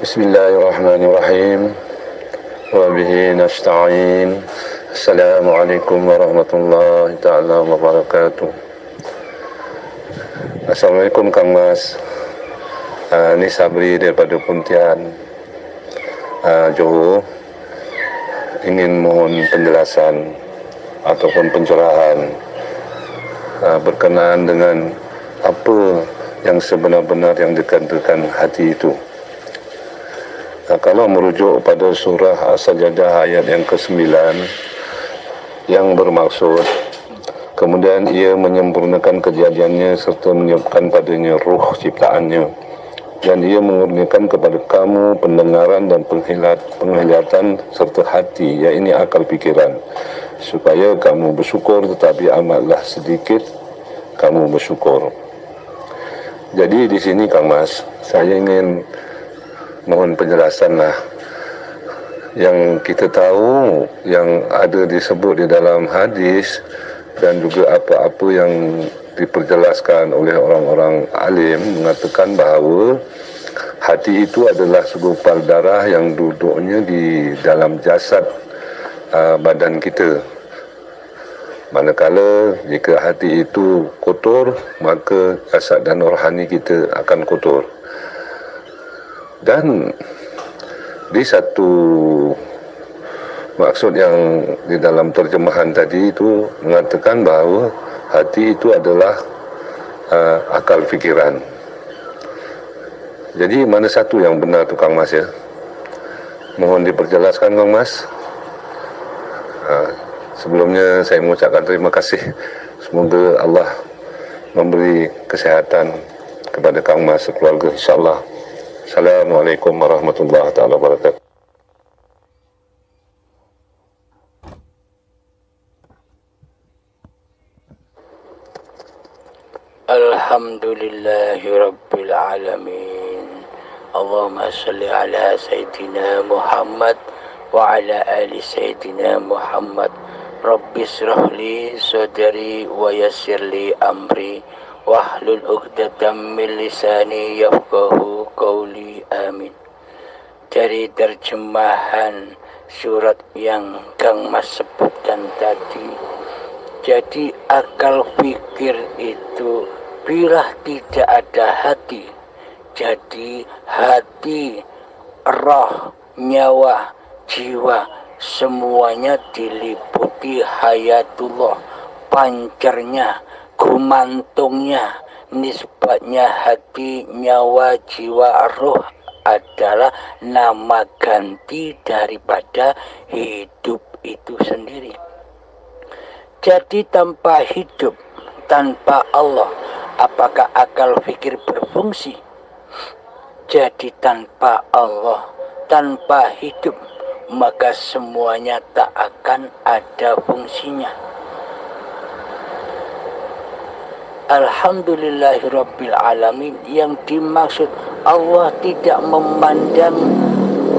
Bismillahirrahmanirrahim. Wa bihi nasta'in. Assalamualaikum warahmatullahi ta'ala wabarakatuh. Assalamualaikum Kang Mas. Ini Sabri daripada Pontian, Johor. Ingin mohon penjelasan ataupun pencerahan berkenaan dengan apa yang sebenar-benar yang dikatakan hati itu. Kalau merujuk pada surah As-Sajdah ayat yang ke-9 yang bermaksud kemudian ia menyempurnakan kejadiannya serta menyiapkan padanya ruh ciptaannya, dan ia mengurniakan kepada kamu pendengaran dan penglihatan serta hati, iaitu akal fikiran, supaya kamu bersyukur, tetapi amatlah sedikit kamu bersyukur. Jadi di sini Kang Mas, saya ingin mohon penjelasan lah. Yang kita tahu yang ada disebut di dalam hadis dan juga apa-apa yang diperjelaskan oleh orang-orang alim mengatakan bahawa hati itu adalah segumpal darah yang duduknya di dalam jasad badan kita. Manakala jika hati itu kotor, maka jasad dan rohani kita akan kotor. Dan di satu maksud yang di dalam terjemahan tadi itu mengatakan bahawa hati itu adalah akal fikiran. Jadi mana satu yang benar tu Kang Mas ya? Mohon diperjelaskan Kang Mas. Sebelumnya saya mengucapkan terima kasih. Semoga Allah memberi kesehatan kepada Kang Mas sekeluarga, insyaAllah. Assalamualaikum warahmatullahi wabarakatuh. Alhamdulillahi Rabbil Alamin. Allahumma salli ala Sayyidina Muhammad wa ala ali Sayyidina Muhammad. Rabbi syrahli sadri wa yassirli amri wahlul 'uqdatam min lisani yafqahu qawli. Amin. Dari terjemahan surat yang Kang Mas sebutkan tadi, jadi akal fikir itu bila tidak ada hati, jadi hati, roh, nyawa, jiwa, semuanya diliputi hayatullah, pancarnya, gumantungnya, nisbatnya hati, nyawa, jiwa, roh adalah nama ganti daripada hidup itu sendiri. Jadi tanpa hidup, tanpa Allah, apakah akal fikir berfungsi? Jadi tanpa Allah, tanpa hidup, maka semuanya tak akan ada fungsinya. Alhamdulillahirabbil alamin, yang dimaksud Allah tidak memandang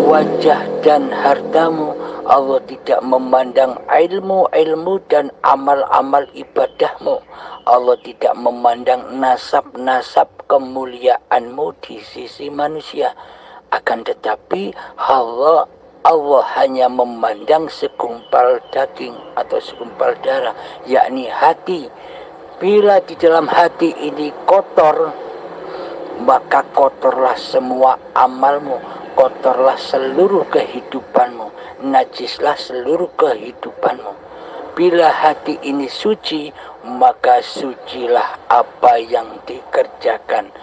wajah dan hartamu, Allah tidak memandang ilmu dan amal-amal ibadahmu, Allah tidak memandang nasab kemuliaanmu di sisi manusia. Akan tetapi Allah hanya memandang segumpal daging atau segumpal darah, yakni hati. Bila di dalam hati ini kotor, maka kotorlah semua amalmu, kotorlah seluruh kehidupanmu, najislah seluruh kehidupanmu. Bila hati ini suci, maka sucilah apa yang dikerjakan,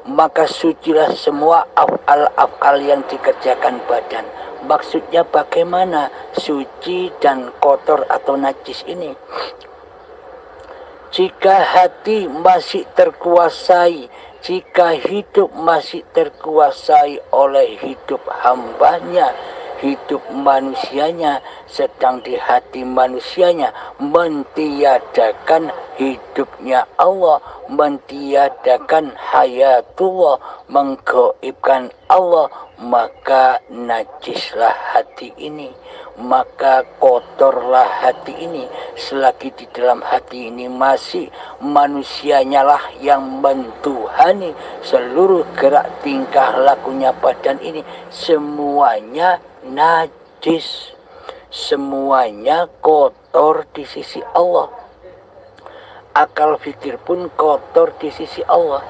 maka sucilah semua af'al yang dikerjakan badan. Maksudnya bagaimana suci dan kotor atau najis ini? Jika hati masih terkuasai, jika hidup masih terkuasai oleh hidup hambanya, hidup manusianya, sedang di hati manusianya mentiadakan hidupnya Allah, mentiadakan hayatullah, menggaibkan Allah, maka najislah hati ini, maka kotorlah hati ini. Selagi di dalam hati ini masih manusianya lah yang mentuhani seluruh gerak tingkah lakunya badan ini, semuanya najis, semuanya kotor di sisi Allah. Akal fikir pun kotor di sisi Allah.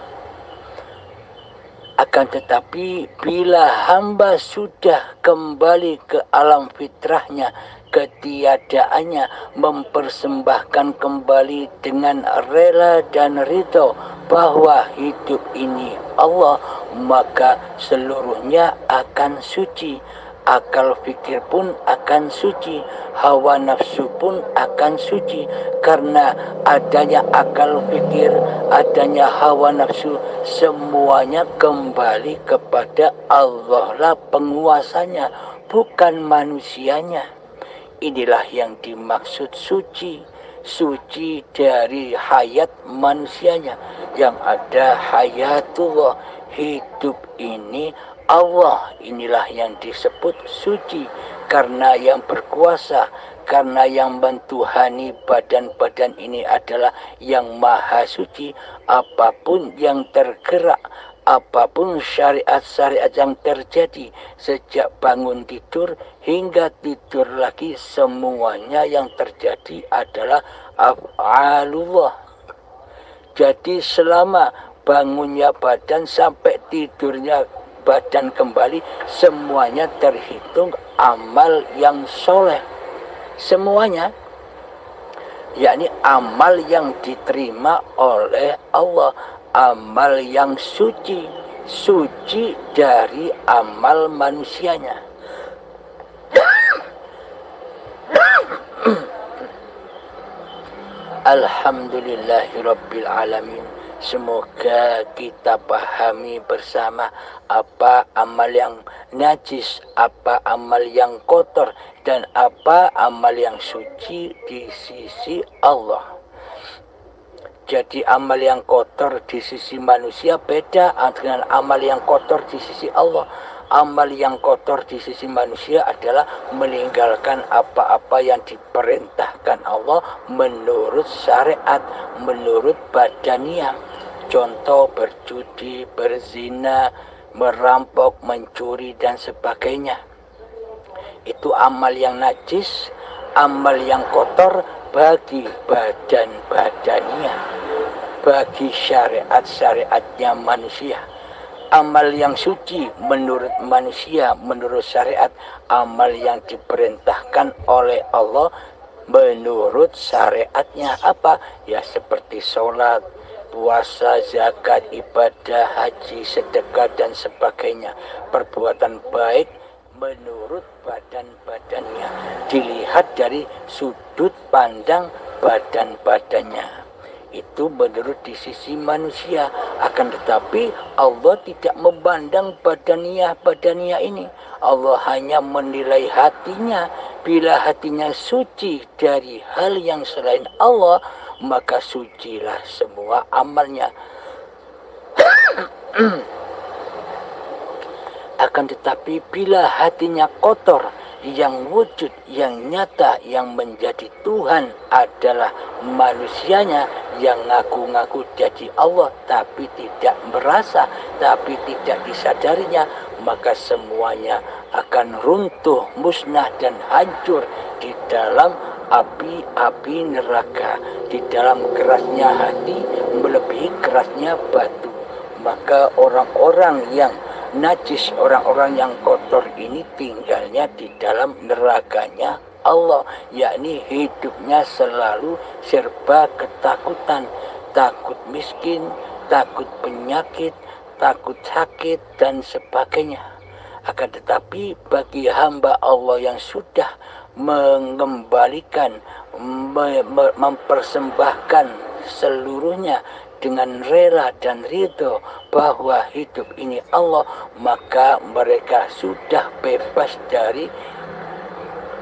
Akan tetapi bila hamba sudah kembali ke alam fitrahnya, ketiadaannya, mempersembahkan kembali dengan rela dan ridho bahwa hidup ini Allah, maka seluruhnya akan suci. Akal fikir pun akan suci, hawa nafsu pun akan suci. Karena adanya akal fikir, adanya hawa nafsu, semuanya kembali kepada Allah lah penguasanya, bukan manusianya. Inilah yang dimaksud suci. Suci dari hayat manusianya, yang ada hayatullah, hidup ini Allah. Inilah yang disebut suci, karena yang berkuasa, karena yang mentuhani badan-badan ini adalah yang maha suci. Apapun yang tergerak, apapun syariat-syariat yang terjadi sejak bangun tidur hingga tidur lagi, semuanya yang terjadi adalah af'alullah. Jadi selama bangunnya badan sampai tidurnya badan kembali, semuanya terhitung amal yang soleh. Semuanya, yakni amal yang diterima oleh Allah, amal yang suci, suci dari amal manusianya. Alhamdulillahirabbil alamin. Semoga kita pahami bersama apa amal yang najis, apa amal yang kotor, dan apa amal yang suci di sisi Allah. Jadi amal yang kotor di sisi manusia beda dengan amal yang kotor di sisi Allah. Amal yang kotor di sisi manusia adalah meninggalkan apa-apa yang diperintahkan Allah menurut syariat, menurut badaniyah. Contoh berjudi, berzina, merampok, mencuri, dan sebagainya. Itu amal yang najis, amal yang kotor bagi badan-badannya, bagi syariat-syariatnya manusia. Amal yang suci menurut manusia, menurut syariat, amal yang diperintahkan oleh Allah menurut syariatnya apa? Ya seperti sholat, puasa, zakat, ibadah, haji, sedekah, dan sebagainya. Perbuatan baik menurut badan-badannya, dilihat dari sudut pandang badan-badannya. Itu menurut di sisi manusia. Akan tetapi Allah tidak memandang badaniyah ini. Allah hanya menilai hatinya. Bila hatinya suci dari hal yang selain Allah, maka sucilah semua amalnya. Akan tetapi bila hatinya kotor, yang wujud, yang nyata, yang menjadi Tuhan adalah manusianya, yang ngaku-ngaku jadi Allah tapi tidak merasa, tapi tidak disadarinya, maka semuanya akan runtuh, musnah, dan hancur di dalam api-api neraka. Di dalam kerasnya hati melebihi kerasnya batu. Maka orang-orang yang najis, orang-orang yang kotor ini tinggalnya di dalam nerakanya Allah, yakni hidupnya selalu serba ketakutan, takut miskin, takut penyakit, takut sakit, dan sebagainya. Akan tetapi bagi hamba Allah yang sudah mengembalikan, mempersembahkan seluruhnya dengan rela dan ridho bahwa hidup ini Allah, maka mereka sudah bebas dari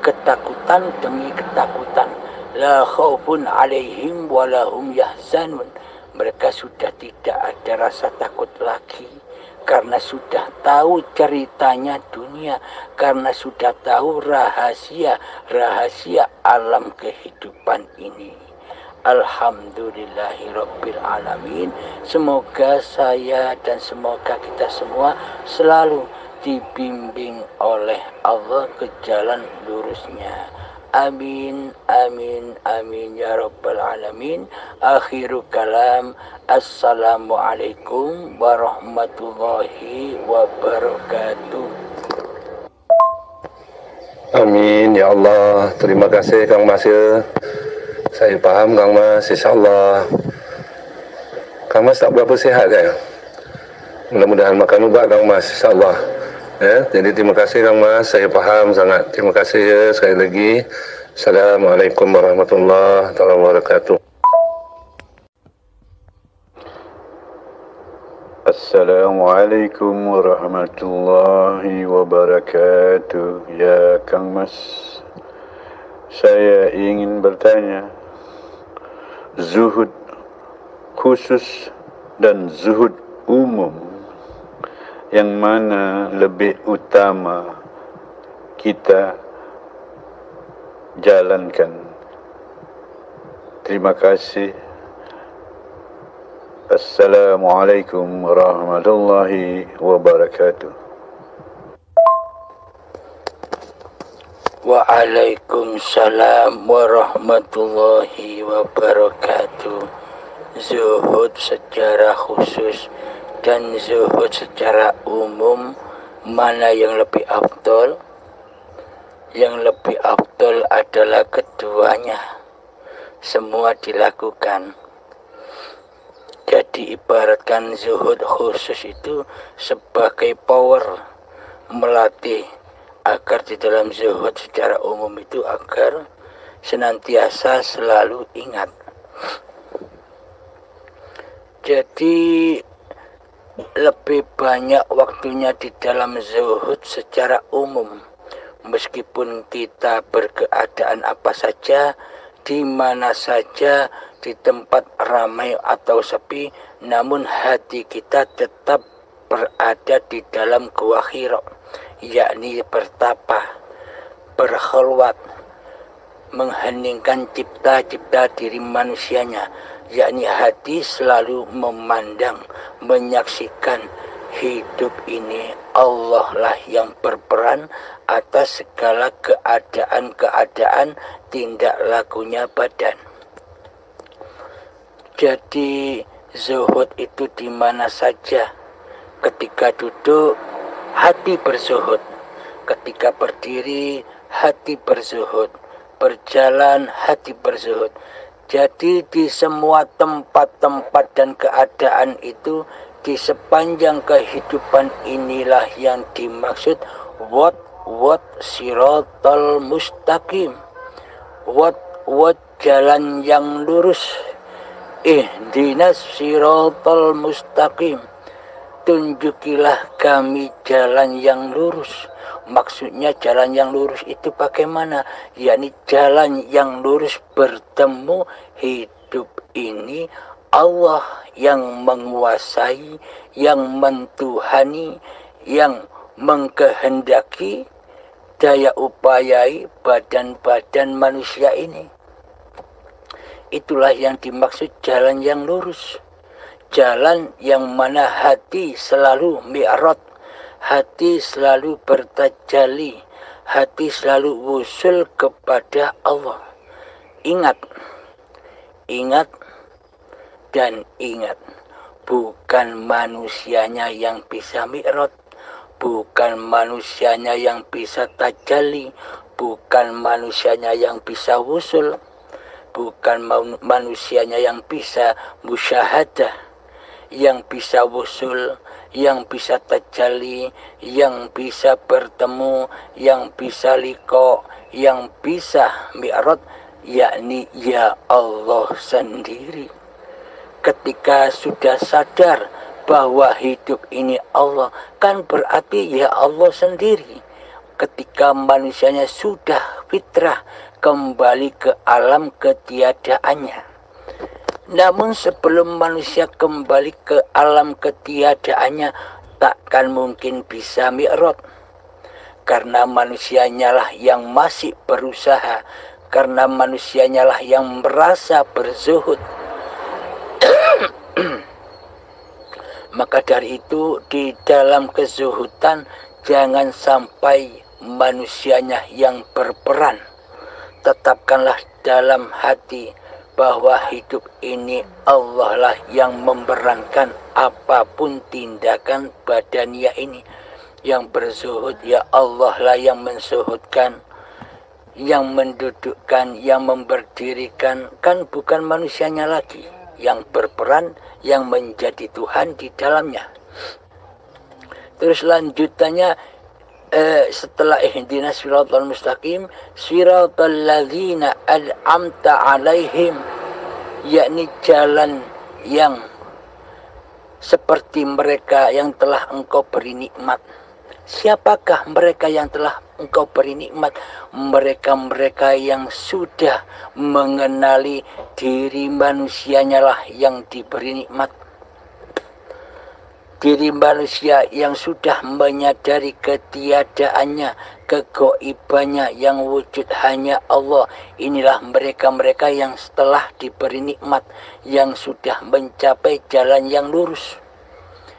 ketakutan demi ketakutan. La khaufun alaihim walahum yahzanun. Mereka sudah tidak ada rasa takut lagi, karena sudah tahu ceritanya dunia, karena sudah tahu rahasia alam kehidupan ini. Alhamdulillahirabbil alamin. Semoga saya dan semoga kita semua selalu dibimbing oleh Allah ke jalan lurusnya. Amin, amin, amin ya rabbal alamin. Akhiru kalam. Assalamualaikum warahmatullahi wabarakatuh. Amin ya Allah. Terima kasih Kang Mas ya. Saya paham Kang Mas, insyaallah. Kang Mas tak berapa sehat kan? Mudah-mudahan makan ubat Kang Mas, insyaallah. Ya, jadi terima kasih Kang Mas, saya paham sangat. Terima kasih ya sekali lagi. Assalamualaikum warahmatullahi wabarakatuh. Assalamualaikum warahmatullahi wabarakatuh. Ya Kang Mas, saya ingin bertanya, zuhud khusus dan zuhud umum, yang mana lebih utama kita jalankan? Terima kasih. Assalamualaikum warahmatullahi wabarakatuh. Waalaikumsalam warahmatullahi wabarakatuh. Zuhud secara khusus dan zuhud secara umum, mana yang lebih afdol? Yang lebih afdol adalah keduanya. Semua dilakukan. Jadi ibaratkan zuhud khusus itu sebagai power melatih agar di dalam zuhud secara umum itu agar senantiasa selalu ingat. Jadi lebih banyak waktunya di dalam zuhud secara umum. Meskipun kita berkeadaan apa saja, di mana saja, di tempat ramai atau sepi, namun hati kita tetap berada di dalam gua Hira, yakni bertapa, berkhulwat, mengheningkan cipta-cipta diri manusianya, yakni hati selalu memandang, menyaksikan hidup ini Allah lah yang berperan atas segala keadaan-keadaan tindak lakunya badan. Jadi zuhud itu di mana saja. Ketika duduk, hati berzuhud. Ketika berdiri, hati berzuhud. Berjalan, hati berzuhud. Jadi di semua tempat-tempat dan keadaan itu, di sepanjang kehidupan inilah yang dimaksud wat siratal mustaqim. Wat jalan yang lurus. Ihdinas siratal mustaqim. Tunjukilah kami jalan yang lurus. Maksudnya jalan yang lurus itu bagaimana? Yakni jalan yang lurus bertemu hidup ini Allah yang menguasai, yang mentuhani, yang mengkehendaki daya upayai badan-badan manusia ini. Itulah yang dimaksud jalan yang lurus. Jalan yang mana hati selalu mi'rad, hati selalu bertajalli, hati selalu wusul kepada Allah. Ingat, ingat, dan ingat. Bukan manusianya yang bisa mi'rad, bukan manusianya yang bisa tajalli, bukan manusianya yang bisa wusul, bukan manusianya yang bisa musyahadah, yang bisa wusul, yang bisa tajalli, yang bisa bertemu, yang bisa liqa, yang bisa mi'rad, yakni ya Allah sendiri. ketika sudah sadar bahwa hidup ini Allah, kan berarti ya Allah sendiri. Ketika manusianya sudah fitrah kembali ke alam ketiadaannya. Namun sebelum manusia kembali ke alam ketiadaannya, takkan mungkin bisa mi'raj. Karena manusianya lah yang masih berusaha, karena manusianya lah yang merasa berzuhud. Maka dari itu di dalam kezuhudan jangan sampai manusianya yang berperan. Tetapkanlah dalam hati bahwa hidup ini Allah lah yang memberankan apapun tindakan badaniah ini. Yang berzuhud ya Allah lah yang menzuhudkan, yang mendudukkan, yang memberdirikan, kan bukan manusianya lagi yang berperan, yang menjadi Tuhan di dalamnya. Terus lanjutannya setelah ihdinas siratal mustaqim, siratal ladzina an'amta alaihim, yakni jalan yang seperti mereka yang telah engkau beri nikmat. Siapakah mereka yang telah engkau beri nikmat? Mereka-mereka yang sudah mengenali diri manusianya lah yang diberi nikmat. Diri manusia yang sudah menyadari ketiadaannya, kegoibannya, yang wujud hanya Allah. Inilah mereka-mereka yang setelah diberi nikmat, yang sudah mencapai jalan yang lurus,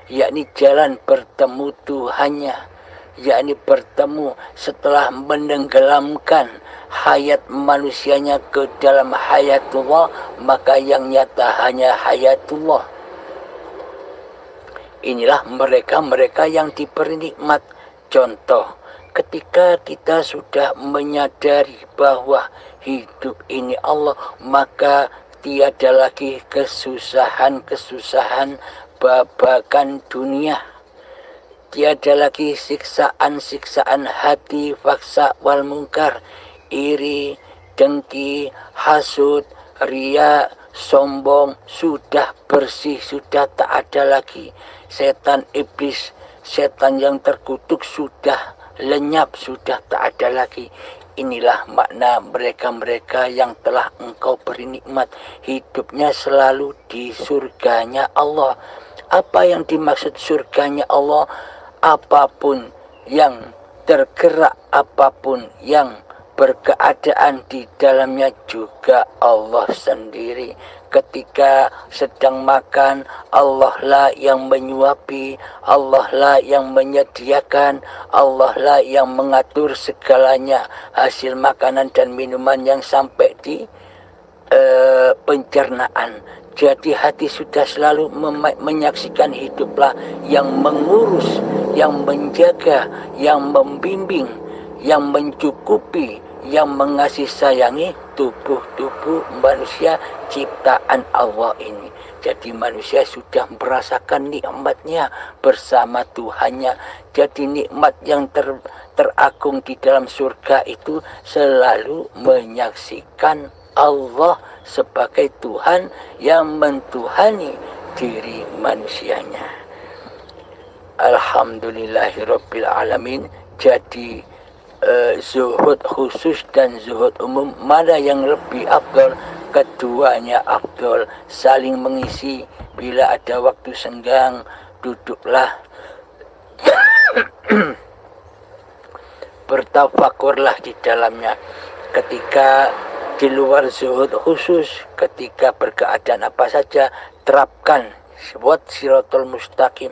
yakni jalan bertemu Tuhannya, yakni bertemu setelah menenggelamkan hayat manusianya ke dalam hayatullah, maka yang nyata hanya hayatullah. Inilah mereka-mereka yang diberi nikmat. Contoh, ketika kita sudah menyadari bahwa hidup ini Allah, maka tiada lagi kesusahan-kesusahan babakan dunia. Tiada lagi siksaan-siksaan hati, faksa wal mungkar, iri, dengki, hasud, riya, sombong, sudah bersih, sudah tak ada lagi. Setan iblis, setan yang terkutuk sudah lenyap, sudah tak ada lagi. Inilah makna mereka-mereka yang telah engkau beri nikmat. Hidupnya selalu di surganya Allah. Apa yang dimaksud surganya Allah? Apapun yang tergerak, apapun yang berkeadaan di dalamnya juga Allah sendiri. Ketika sedang makan, Allah lah yang menyuapi, Allah lah yang menyediakan, Allah lah yang mengatur segalanya, hasil makanan dan minuman yang sampai di pencernaan. Jadi hati sudah selalu menyaksikan hiduplah yang mengurus, yang menjaga, yang membimbing, yang mencukupi, yang mengasih sayangi tubuh-tubuh manusia ciptaan Allah ini. Jadi manusia sudah merasakan nikmatnya bersama Tuhannya. Jadi nikmat yang teragung di dalam surga itu selalu menyaksikan Allah sebagai Tuhan yang mentuhani diri manusianya. Alhamdulillahirabbil alamin. Jadi zuhud khusus dan zuhud umum, mana yang lebih afdal? Keduanya afdal, saling mengisi. Bila ada waktu senggang, duduklah bertafakurlah di dalamnya. Ketika di luar zuhud khusus, ketika berkeadaan apa saja, terapkan siratal mustaqim.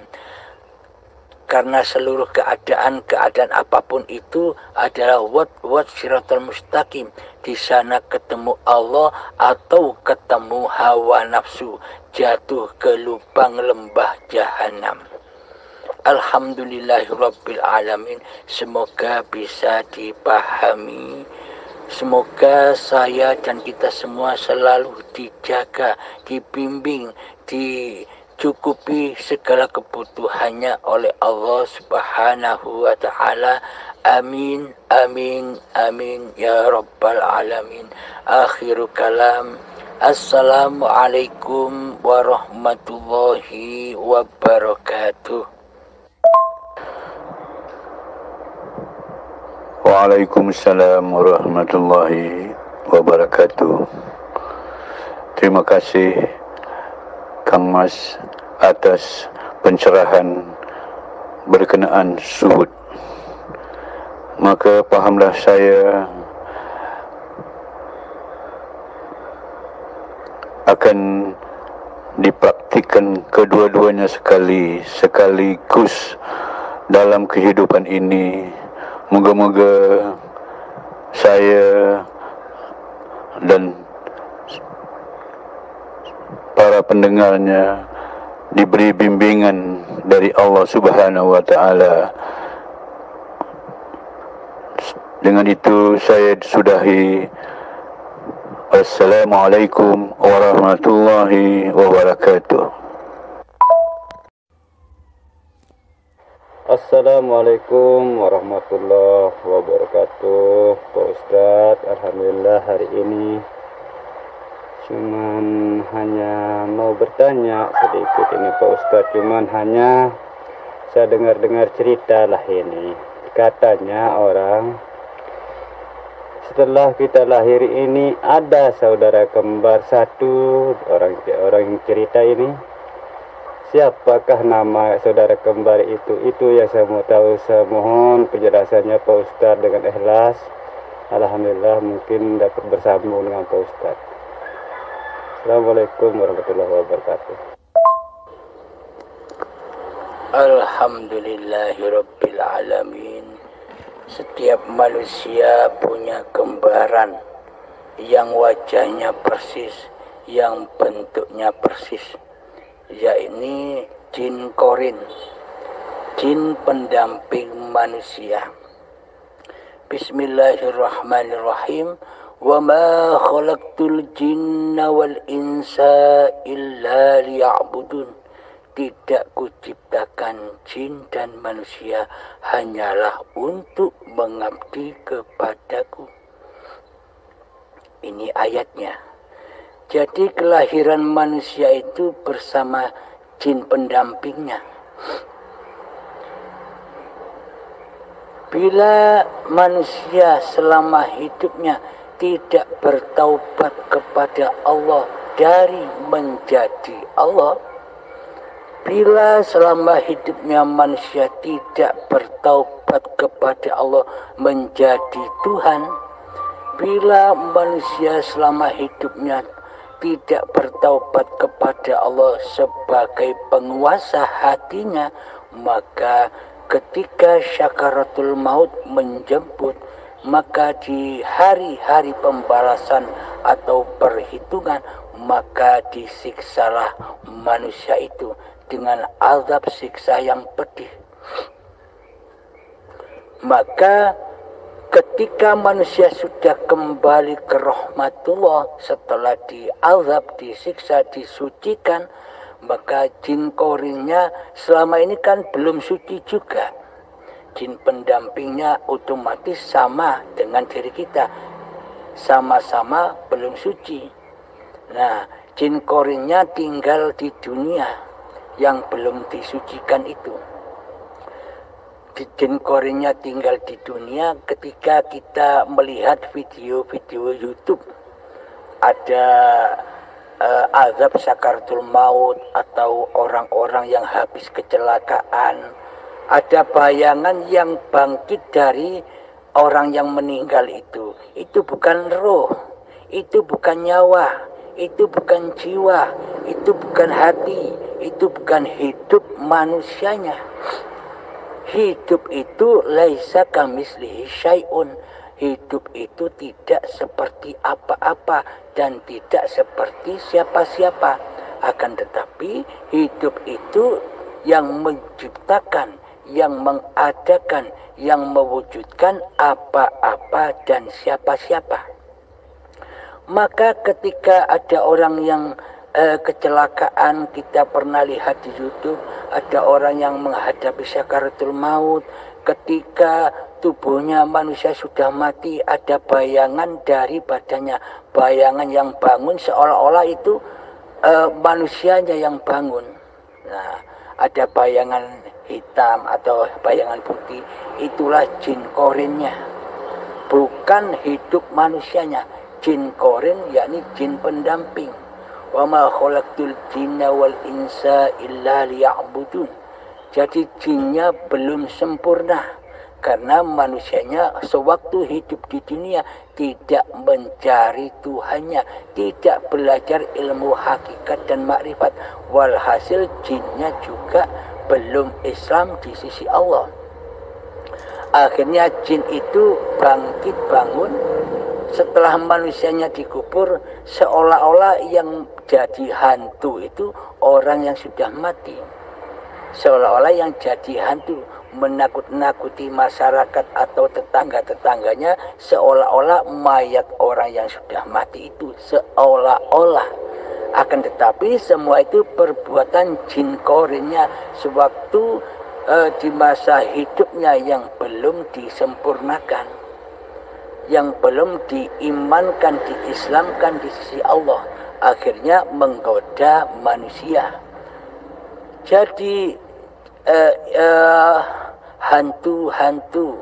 Karena seluruh keadaan apapun itu adalah wat siratal mustaqim. Di sana ketemu Allah atau ketemu hawa nafsu, jatuh ke lubang lembah jahanam. Alhamdulillahirabbil alamin. Semoga bisa dipahami. Semoga saya dan kita semua selalu dijaga, dibimbing, dicukupi segala kebutuhannya oleh Allah Subhanahu wa ta'ala. Amin, amin, amin, ya rabbal alamin. Akhiru kalam. Assalamualaikum warahmatullahi wabarakatuh. Waalaikumsalam warahmatullahi wabarakatuh. Terima kasih Kang Mas atas pencerahan berkenaan suhud. Maka pahamlah saya akan dipraktikkan kedua-duanya sekaligus dalam kehidupan ini. Moga-moga saya dan para pendengarnya diberi bimbingan dari Allah Subhanahu wa taala. Dengan itu saya sudahi. Assalamualaikum warahmatullahi wabarakatuh. Assalamualaikum warahmatullahi wabarakatuh. Pak Ustadz, alhamdulillah hari ini cuman hanya mau bertanya sedikit ini Pak Ustadz. Cuman hanya saya dengar cerita lah ini. Katanya orang setelah kita lahir ini ada saudara kembar satu. Orang yang cerita ini, siapakah nama saudara kembar itu? Itu yang saya mau tahu. Saya mohon penjelasannya Pak Ustadz dengan ikhlas. Alhamdulillah mungkin dapat bersambung dengan Pak Ustadz. Assalamualaikum warahmatullahi wabarakatuh. Alhamdulillahirabbil alamin. Setiap manusia punya kembaran yang wajahnya persis, yang bentuknya persis, yakni jin korin, jin pendamping manusia. Bismillahirrahmanirrahim. Wa ma khalaqtul jinna wal insa illa liya'budun. Tidak kuciptakan jin dan manusia hanyalah untuk mengabdi kepadaku. Ini ayatnya. Jadi kelahiran manusia itu bersama jin pendampingnya. Bila manusia selama hidupnya tidak bertaubat kepada Allah dari menjadi Allah, bila selama hidupnya manusia tidak bertaubat kepada Allah menjadi Tuhan, bila manusia selama hidupnya tidak bertaubat kepada Allah sebagai penguasa hatinya, maka ketika syakaratul maut menjemput, maka di hari-hari pembalasan atau perhitungan, maka disiksalah manusia itu dengan azab siksa yang pedih. Maka ketika manusia sudah kembali ke rahmatullah setelah diazab, disiksa, disucikan, maka jin korinnya selama ini kan belum suci juga. Jin pendampingnya otomatis sama dengan diri kita, sama-sama belum suci. Nah, jin korinnya tinggal di dunia yang belum disucikan itu. Jin korinnya tinggal di dunia. Ketika kita melihat video-video YouTube, ada azab sakaratul maut atau orang-orang yang habis kecelakaan, ada bayangan yang bangkit dari orang yang meninggal itu. Itu bukan roh, itu bukan nyawa, itu bukan jiwa, itu bukan hati, itu bukan hidup manusianya. Hidup itu laisa kamislihi syai'un. Hidup itu tidak seperti apa-apa dan tidak seperti siapa-siapa. Akan tetapi hidup itu yang menciptakan, yang mengadakan, yang mewujudkan apa-apa dan siapa-siapa. Maka ketika ada orang yang kecelakaan, kita pernah lihat di YouTube, ada orang yang menghadapi sakaratul maut, ketika tubuhnya manusia sudah mati, ada bayangan dari badannya, bayangan yang bangun seolah-olah itu manusianya yang bangun. Nah, ada bayangan hitam atau bayangan putih, itulah jin korinnya, bukan hidup manusianya. Jin korin yakni jin pendamping. Wa ma khalaqtul jinna wal insa illa liya'budun. Jadi jinnya belum sempurna karena manusianya sewaktu hidup di dunia tidak mencari Tuhannya, tidak belajar ilmu hakikat dan makrifat. Walhasil jinnya juga belum Islam di sisi Allah. Akhirnya jin itu bangkit bangun setelah manusianya dikubur, seolah-olah yang jadi hantu itu orang yang sudah mati. Seolah-olah yang jadi hantu menakut-nakuti masyarakat atau tetangga-tetangganya, seolah-olah mayat orang yang sudah mati itu, seolah-olah. Akan tetapi semua itu perbuatan jin korinnya sewaktu di masa hidupnya yang belum disempurnakan, yang belum diimankan, diislamkan di sisi Allah, akhirnya menggoda manusia. Jadi hantu-hantu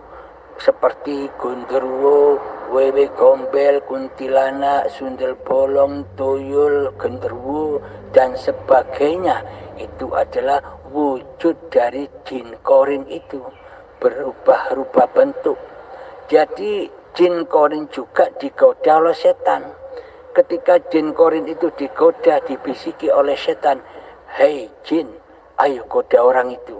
seperti Gundurwo, Wewe Gombel, Kuntilanak, Sundel Bolong, Tuyul, Genderuwo, dan sebagainya, itu adalah wujud dari jin korin itu, berubah-ubah bentuk. Jadi jin korin juga digoda oleh setan. Ketika jin korin itu digoda, dibisiki oleh setan, "Hei jin, ayo goda orang itu.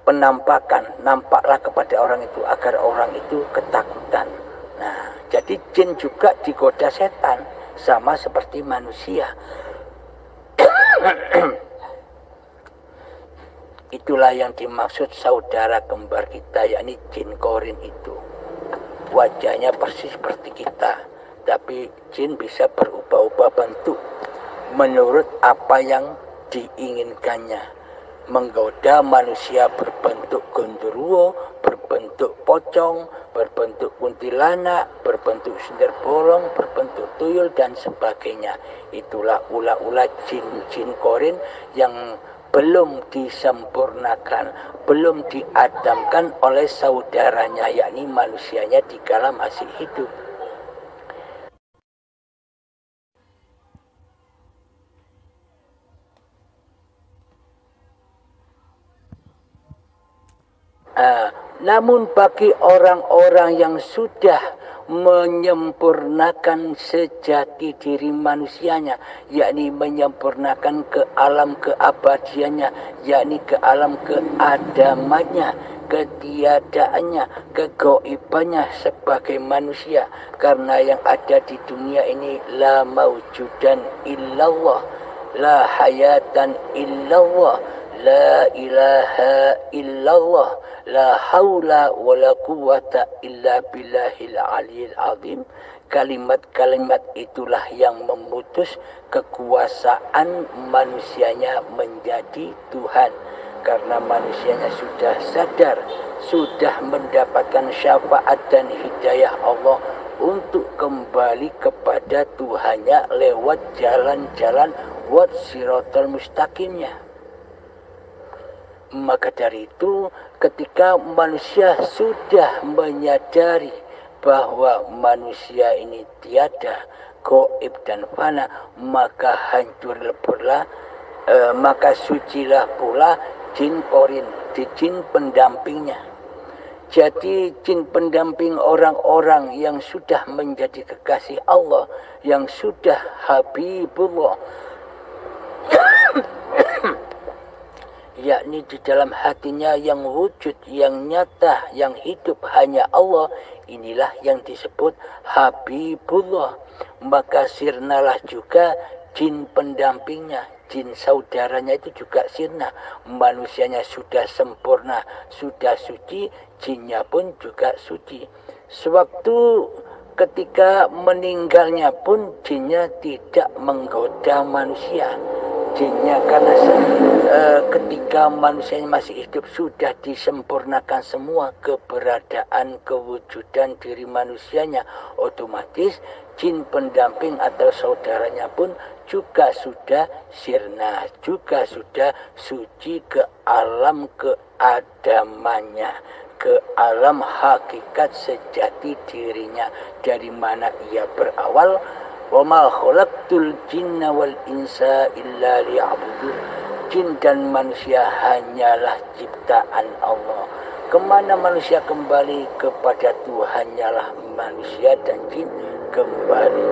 Penampakan, nampaklah kepada orang itu agar orang itu ketakutan." Nah, jadi jin juga digoda setan, sama seperti manusia. Itulah yang dimaksud saudara kembar kita, yakni jin korin itu. Wajahnya persis seperti kita, tapi jin bisa berubah-ubah bentuk menurut apa yang diinginkannya. Menggoda manusia berbentuk genderuwo, berbentuk pocong, berbentuk kuntilanak, berbentuk sundel bolong, berbentuk tuyul, dan sebagainya. Itulah ulah-ulah jin-jin korin yang belum disempurnakan, belum diadamkan oleh saudaranya, yakni manusianya dikala masih hidup. Namun bagi orang-orang yang sudah menyempurnakan sejati diri manusianya, yakni menyempurnakan ke alam keabadiannya, yakni ke alam keadamannya, ketiadaannya, kegoibannya sebagai manusia. Karena yang ada di dunia ini la maujudan illallah, la hayatan illallah, la ilaha illallah, la haula wa la quwata illa billahil aliyil azim. Kalimat-kalimat itulah yang memutus kekuasaan manusianya menjadi Tuhan. Karena manusianya sudah sadar, sudah mendapatkan syafaat dan hidayah Allah untuk kembali kepada Tuhannya lewat jalan-jalan wat siratal mustaqimnya. Maka dari itu, ketika manusia sudah menyadari bahwa manusia ini tiada, gaib dan fana, maka hancur leburlah, maka sucilah pula jin korin, jin pendampingnya. Jadi jin pendamping orang-orang yang sudah menjadi kekasih Allah, yang sudah Habibullah, yakni di dalam hatinya yang wujud, yang nyata, yang hidup hanya Allah, inilah yang disebut Habibullah. Maka sirnalah juga jin pendampingnya, jin saudaranya itu juga sirna. Manusianya sudah sempurna, sudah suci, jinnya pun juga suci. Sewaktu ketika meninggalnya pun jinnya tidak menggoda manusia. jinnya, karena ketika manusia masih hidup sudah disempurnakan semua keberadaan, kewujudan diri manusianya, otomatis jin pendamping atau saudaranya pun juga sudah sirna, juga sudah suci ke alam keadamannya, ke alam hakikat sejati dirinya, dari mana ia berawal. Wa ma khalaqtul jinna wal insa illa liya'budun. Jin dan manusia hanyalah ciptaan Allah. Kemana manusia kembali? Kepada Tuhannya lah manusia dan jin kembali.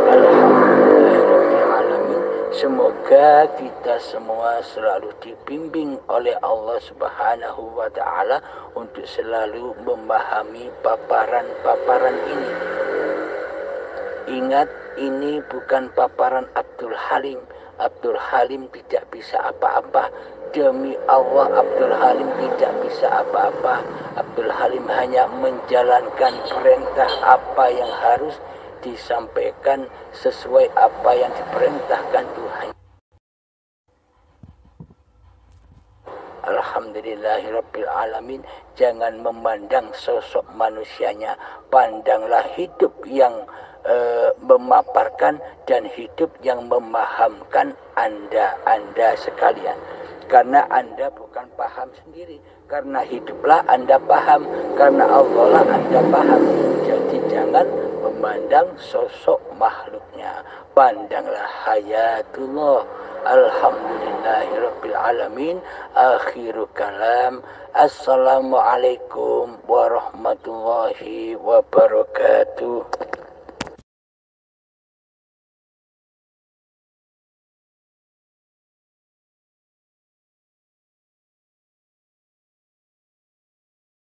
Alhamdulillahirrahmanirrahim. Semoga kita semua selalu dibimbing oleh Allah Subhanahu wa ta'ala untuk selalu memahami paparan-paparan ini. Ingat, ini bukan paparan Abdul Halim. Abdul Halim tidak bisa apa-apa. Demi Allah, Abdul Halim tidak bisa apa-apa. Abdul Halim hanya menjalankan perintah apa yang harus disampaikan sesuai apa yang diperintahkan Tuhan. Alhamdulillahirabbil alamin. Jangan memandang sosok manusianya, pandanglah hidup yang memaparkan dan hidup yang memahamkan Anda sekalian. Karena Anda bukan paham sendiri, karena hiduplah Anda paham, karena Allah lah Anda paham. Jadi jangan memandang sosok makhluknya, pandanglah hayatullah. Alhamdulillahirabbil alamin. Akhiru kalam. Assalamualaikum warahmatullahi wabarakatuh.